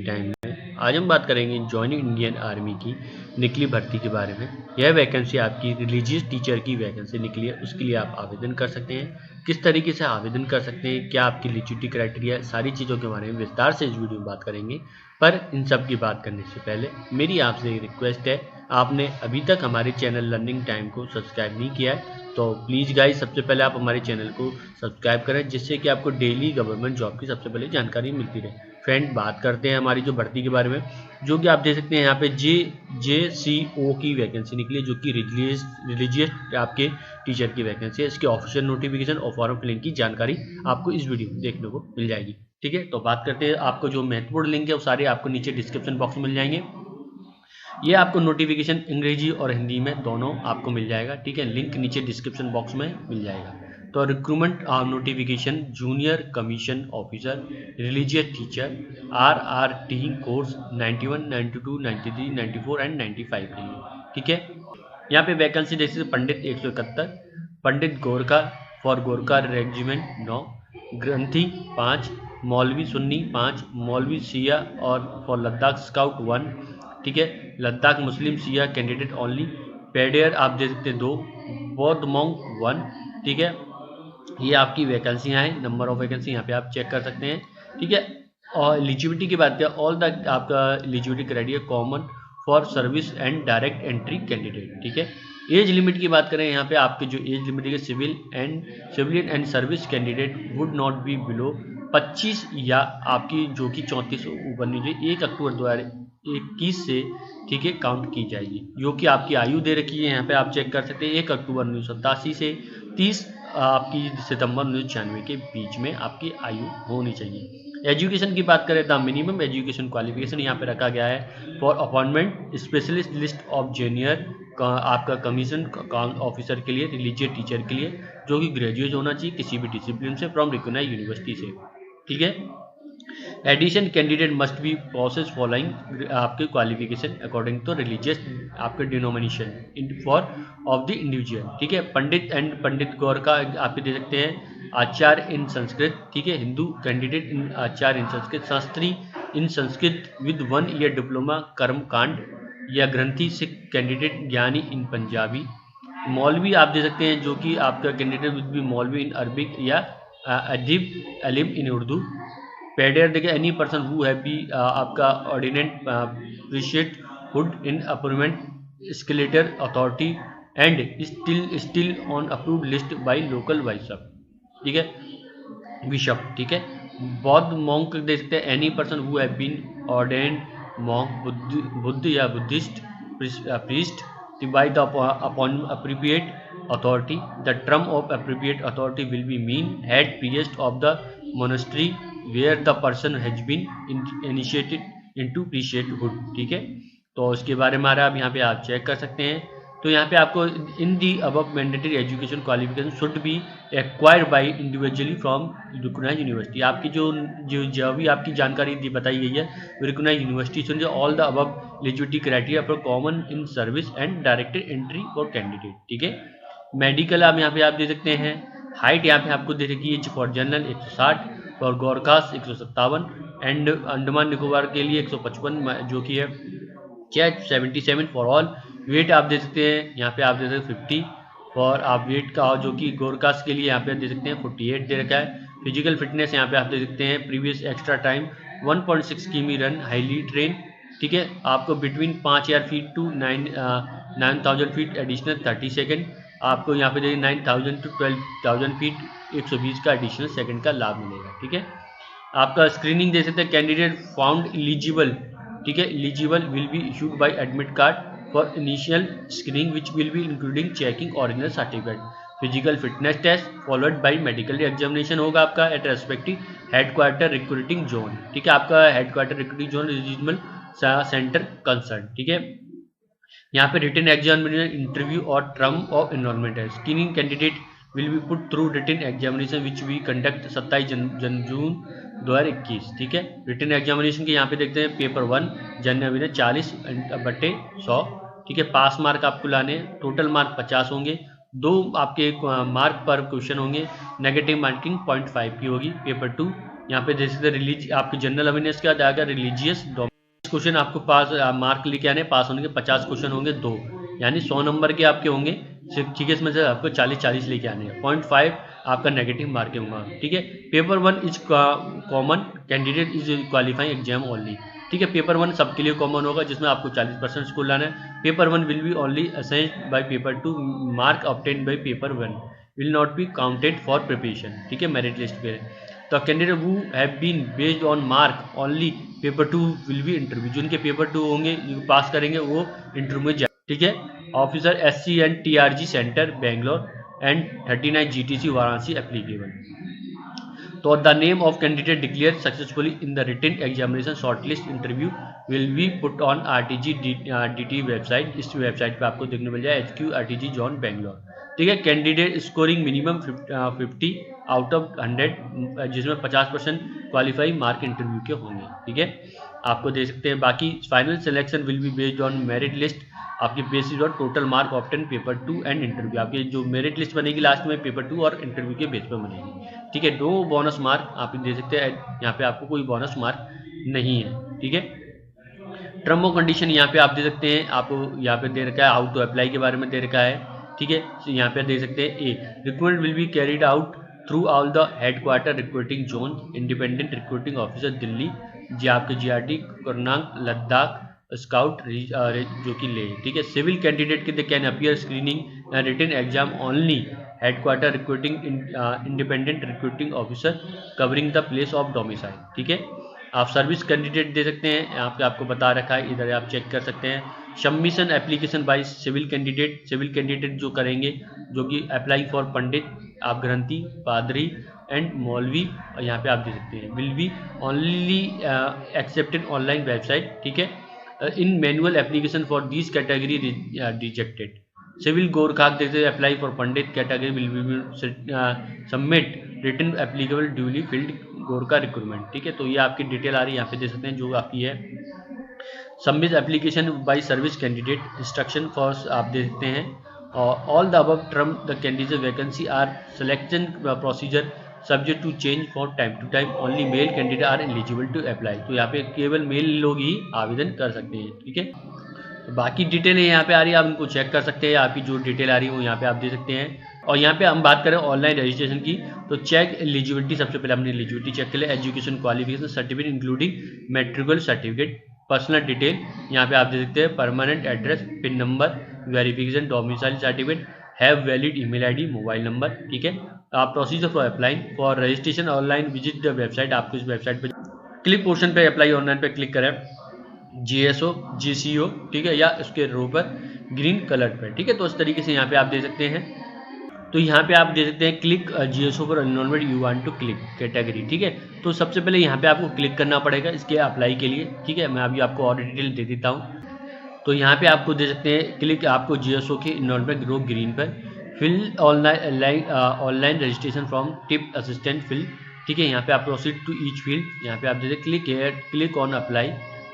Time में आज हम बात करेंगे जॉइनिंग इंडियन आर्मी की निकली भर्ती के बारे में। यह वैकेंसी आपकी रिलीजियस टीचर की वैकेंसी निकली है, उसके लिए आप आवेदन कर सकते हैं। किस तरीके से आवेदन कर सकते हैं, क्या आपकी एलिजिबिलिटी क्राइटेरिया, सारी चीज़ों के बारे में विस्तार से इस वीडियो में बात करेंगे। पर इन सब की बात करने से पहले मेरी आपसे रिक्वेस्ट है, आपने अभी तक हमारे चैनल लर्निंग टाइम को सब्सक्राइब नहीं किया है तो प्लीज़ गाइस सबसे पहले आप हमारे चैनल को सब्सक्राइब करें, जिससे कि आपको डेली गवर्नमेंट जॉब की सबसे पहले जानकारी मिलती रहे। फ्रेंड, बात करते हैं हमारी जो भर्ती के बारे में, जो कि आप देख सकते हैं यहाँ पे JCO की वैकेंसी निकली है, जो कि रिलीजियस आपके टीचर की वैकेंसी है। इसके ऑफिशियल नोटिफिकेशन और फॉर्म फिलिंग की जानकारी आपको इस वीडियो में देखने को मिल जाएगी। ठीक है, तो बात करते हैं, आपको जो महत्वपूर्ण लिंक है वो सारे आपको नीचे डिस्क्रिप्शन बॉक्स में मिल जाएंगे। ये आपको नोटिफिकेशन अंग्रेजी और हिंदी में दोनों आपको मिल जाएगा। ठीक है, लिंक नीचे डिस्क्रिप्शन बॉक्स में मिल जाएगा। तो recruitment notification junior commission officer religious teacher RRT course 91, 92, 93, 94 and 95 के लिए। ठीक है, यहाँ पे वैकेंसी जैसे पंडित 171, पंडित गोरखा फॉर गोरखा रेजिमेंट 9, ग्रंथी 5, मौलवी सुन्नी 5, मौलवी सिया और फॉर लद्दाख स्काउट 1। ठीक है, लद्दाख मुस्लिम सिया कैंडिडेट ओनली। पेडियर आप दे सकते हैं 2, बौद्ध मॉन्क 1। ठीक है, ये आपकी वैकेंसियाँ हैं, नंबर ऑफ वैकेंसी यहाँ पे आप चेक कर सकते हैं। ठीक है, और एलिजिबिलिटी की बात करें, ऑल द आपका eligibility criteria common for service and direct entry candidate. ठीक है, एज लिमिट की बात करें, यहाँ पे आपके जो एज लिमिट है civilian and service candidate would not be below 25 या आपकी जो कि 34 ऊपर नीचे 1 अक्टूबर 2021 से ठीक है काउंट की जाएगी। जो कि आपकी आयु दे रखी है यहाँ पे आप चेक कर सकते हैं, 1 अक्टूबर 1987 से 30 आपकी सितंबर 1996 के बीच में आपकी आयु होनी चाहिए। एजुकेशन की बात करें तो मिनिमम एजुकेशन क्वालिफिकेशन यहाँ पे रखा गया है for appointment specialist list of junior आपका कमीशन ऑफिसर के लिए, रिलीजियस टीचर के लिए, जो कि ग्रेजुएट होना चाहिए किसी भी डिसिप्लिन से फ्रॉम रिकॉग्नाइज्ड यूनिवर्सिटी से। ठीक है, addition candidate must be process following आपके क्वालिफिकेशन अकॉर्डिंग टू रिलीजियस आपके denomination in for of the individual. ठीक है, पंडित गौर का आप दे सकते हैं आचार्य इन संस्कृत। ठीक है, Hindu candidate in Acharya in Sanskrit, Shastri in Sanskrit with 1 year diploma कर्म कांड या ग्रंथी सिख कैंडिडेट ज्ञानी इन पंजाबी। मौलवी आप दे सकते हैं, जो कि आपका कैंडिडेट विद बी मौलवी इन अरबिक या अदीब अलिम इन उर्दू। पेडियर देखिए, any person who have be आपका ordained priesthood in appointment skeleton authority and still on approved list by local bishop. ठीक है, बिशप। ठीक है, बौद्ध मॉन्क देख सकते हैं, any person who have been ordained monk Buddha या Buddhist priest by the appropriate authority. The term of appropriate authority will be mean head priest of the monastery where the person has been initiated into priesthood. ठीक है, तो उसके बारे में आप यहाँ पे आप चेक कर सकते हैं। तो यहाँ पे आपको in the above mandatory education qualification should be acquired by individually from recognised university. आपकी जो भी आपकी जानकारी दी बताई गई है रिकॉग्नाइज्ड यूनिवर्सिटी से all the above eligibility criteria for common in service and directed entry for candidate. ठीक है, मेडिकल आप यहाँ पे आप दे सकते हैं। हाइट यहाँ पे आपको दे रखी है for general 160, for Gorkhas 157 and Andaman Nicobar के लिए 155 जो कि है 77 फॉर ऑल। वेट आप दे सकते हैं यहाँ पे आप दे सकते हैं 50 फॉर आप वेट का, जो कि गोरकास के लिए यहाँ पे दे सकते हैं 48 दे रखा है। फिजिकल फिटनेस यहाँ पे आप दे सकते हैं प्रीवियस एक्स्ट्रा टाइम 1.6 किमी रन हाईली ट्रेन। ठीक है, आपको between 5000 feet to 9000 feet additional 30 second, आपको यहाँ पे देखिए 9000 टू 12000 फीट 120 का एडिशनल सेकेंड का लाभ मिलेगा। ठीक है, आपका स्क्रीनिंग दे सकते हैं कैंडिडेट फाउंड एलिजिबल। ठीक है, eligible will be issued by admit card for initial screening which will be including checking original certificate. Physical fitness test followed by medical examination होगा आपका at respective headquarter recruiting zone. ठीक है, आपका headquarter recruiting zone regional centre concern. ठीक है, यहाँ पे written examination interview और टर्म ऑफ एनरोलमेंट है। Screening candidate will be put through written examination which we conduct 27 June 2021। ठीक है, रिटन एग्जामिनेशन के यहाँ पे देखते हैं पेपर 1 जनवरी 40/100। ठीक है, पास मार्क आपको लाने, टोटल मार्क 50 होंगे, 2 आपके मार्क पर क्वेश्चन होंगे, नेगेटिव मार्किंग 0.5 की होगी। पेपर 2 यहाँ पे देख सकते हैं रिलीज आपकी जनरल अवेयरनेस के बाद आएगा रिलीजियस क्वेश्चन। आपको पास मार्क लेके आने, पास होने के 50 क्वेश्चन होंगे 2, यानी 100 नंबर के आपके होंगे, ठीक है। इसमें से आपको 40-40 लेके आने हैं। 0.5 आपका नेगेटिव मार्किंग होगा, ठीक है। Paper 1 is common, candidate is qualifying exam only, ठीक है। पेपर 1 सबके लिए कॉमन होगा, जिसमें आपको 40% स्कोर लाना है। Paper 1 will be only assigned by paper 2, mark obtained by paper 1 will not be counted for preparation, ठीक है, मेरिट लिस्ट पे। तो candidate who have been based on mark only paper 2 will be interview, जो उनके paper 2 होंगे पास करेंगे वो interview में जाए, ठीक है। Officer SC and TRG centre Bangalore and 39 GTC Varanasi applicable. तो the name of candidate declare successfully in the written examination shortlist interview will be put on RTG DT website. इस वेबसाइट पे आपको देखने मिल जाए HQ RTG जॉन बेंगलोर, ठीक है। Candidate scoring minimum 50 out of 100, जिसमें 50% qualify mark interview के होंगे, ठीक है। आपको दे सकते हैं। बाकी final selection will be based on merit list, आपकी बेसिस और total mark obtain paper 2 and interview. आपकी जो मेरिट लिस्ट बनेगी लास्ट में पेपर 2 और इंटरव्यू के बेस पर बनेगी, ठीक है। नो बोनस मार्क आप दे सकते हैं, यहाँ पे आपको कोई बोनस मार्क नहीं है, ठीक है। टर्म ऑफ कंडीशन यहाँ पे आप दे सकते हैं, आपको यहाँ पे दे रखा है हाउ टू अप्लाई के बारे में दे रखा है, ठीक है। यहाँ पे दे सकते हैं a recruitment will be carried out through all the headquarter recruiting zone, independent recruiting officer Delhi, जी आपके GRT करनाल लद्दाख स्काउट जो कि ले, ठीक है। सिविल कैंडिडेट के can appear screening written exam only headquarter recruiting independent recruiting officer covering the place of domicile, ठीक है। आप सर्विस कैंडिडेट दे सकते हैं, यहाँ पे आपको बता रखा है, इधर आप चेक कर सकते हैं। Submission application by civil candidate जो करेंगे, जो कि अप्लाई फॉर पंडित, आप ग्रंथी, पादरी एंड मौलवी, यहाँ पे आप दे सकते हैं, will be only accepted online website, ठीक है। In manual application for this category rejected. Civil Gorkha देखते apply for Pandit category will be submit written applicable duly filled Gorkha recruitment, ठीक है। तो ये आपकी डिटेल आ रही है, यहाँ पे दे सकते हैं जो आपकी है। Submit application by service candidate instruction for आप दे सकते हैं। All the above term the candidate vacancy are selection procedure subject to change for time to time, only male candidate are eligible to apply. तो यहाँ पे केवल mail लोग ही आवेदन कर सकते हैं, ठीक है। तो बाकी डिटेल यहाँ पे आ रही है, आप इनको चेक कर सकते हैं। आपकी जो डिटेल आ रही है वो यहाँ पे आप दे सकते हैं। और यहाँ पे हम बात करें ऑनलाइन रजिस्ट्रेशन की, तो चेक एलिजिबिलिटी, सबसे पहले हमने एलिजिबिलिटी चेक कर लिया। Education qualification certificate including matricular certificate, personal detail यहाँ पे आप दे सकते हैं, permanent address, pin number, verification, domicile certificate, have valid email ID, mobile number, ठीक है। आप procedure for applying for registration online visit the website, आपको इस वेबसाइट पे क्लिक पोर्शन पे अप्लाई ऑनलाइन पे क्लिक करें, GSO GCO, ठीक है, या उसके रो पर ग्रीन कलर पर, ठीक है। तो इस तरीके से यहाँ पे आप दे सकते हैं। तो यहाँ पे आप दे सकते हैं क्लिक GSO पर enrolment you want to click category, ठीक है। तो सबसे पहले यहाँ पे आपको क्लिक करना पड़ेगा इसके अप्लाई के लिए, ठीक है। मैं अभी आपको और डिटेल दे देता हूँ। तो यहाँ पे आपको दे सकते हैं क्लिक, आपको GSO के एनरोलमेंट रो ग्रीन पर, fill online registration from tip assistant fill, ठीक है। यहाँ पे आप प्रोसीड टू ईच फील्ड, यहाँ पे आप दे दें click here, click on apply.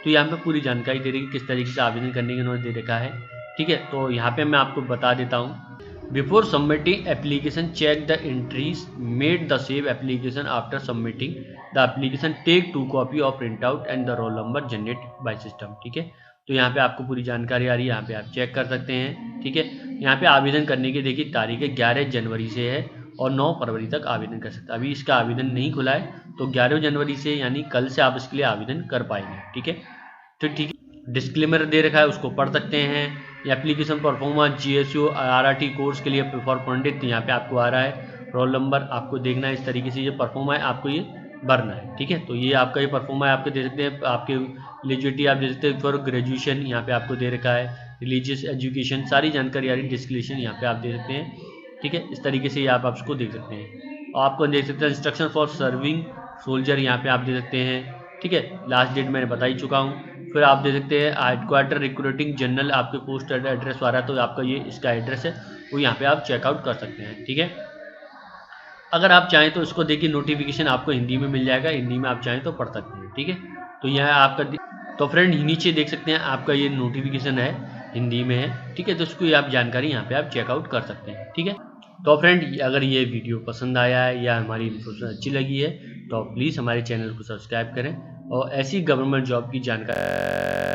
तो यहाँ पे पूरी जानकारी दे रही है किस तरीके से आवेदन करने की उन्होंने दे रखा है, ठीक है। तो यहाँ पे मैं आपको बता देता हूँ। Before submitting application, check the entries made the save application. After submitting the application, take 2 copy of printout and the roll number generated by system, ठीक है। तो यहाँ पे आपको पूरी जानकारी आ रही है, यहाँ पे आप चेक कर सकते हैं, ठीक है। यहाँ पे आवेदन करने की देखिए तारीख है 11 जनवरी से है और 9 फरवरी तक आवेदन कर सकते हैं। अभी इसका आवेदन नहीं खुला है, तो 11 जनवरी से यानी कल से आप इसके लिए आवेदन कर पाएंगे, ठीक है। तो ठीक है, डिस्क्लेमर दे रखा है उसको पढ़ सकते हैं। Application performance GSO RRT course के लिए फॉर पंडित, यहाँ पे आपको आ रहा है रोल नंबर, आपको देखना है इस तरीके से ये परफॉर्मा है, आपको ये भरना है, ठीक है। तो ये आपका ये परफॉर्मा है, आपको दे सकते हैं। आपके एलिजिबिलिटी आप दे सकते हैं फॉर ग्रेजुएशन, यहाँ पे आपको दे रखा है। रिलीजियस एजुकेशन सारी जानकारी आ रही है, डिस्क्रिप्शन यहाँ पे आप दे सकते हैं, ठीक है। इस तरीके से आप उसको देख सकते हैं। आपको देख सकते हैं इंस्ट्रक्शन फॉर सर्विंग सोल्जर, यहाँ पे आप दे सकते हैं, ठीक है। लास्ट डेट मैंने बता ही चुका हूँ। फिर आप दे सकते हैं हेडक्वार्टर रिक्रूटिंग जनरल, आपके पोस्ट एड्रेस आ रहा है, तो आपका ये इसका एड्रेस है, वो यहाँ पे आप चेकआउट कर सकते हैं, ठीक है। अगर आप चाहें तो इसको देखिए नोटिफिकेशन आपको हिंदी में मिल जाएगा, हिंदी में आप चाहें तो पढ़ सकते हैं, ठीक है। तो यह आपका, तो फ्रेंड नीचे देख सकते हैं आपका ये नोटिफिकेशन है, हिंदी में है, ठीक है। तो इसको आप जानकारी यहाँ पे आप चेकआउट कर सकते हैं, ठीक है। तो फ्रेंड, अगर ये वीडियो पसंद आया है या हमारी इन्फॉर्मेशन अच्छी लगी है तो प्लीज़ हमारे चैनल को सब्सक्राइब करें और ऐसी गवर्नमेंट जॉब की जानकारी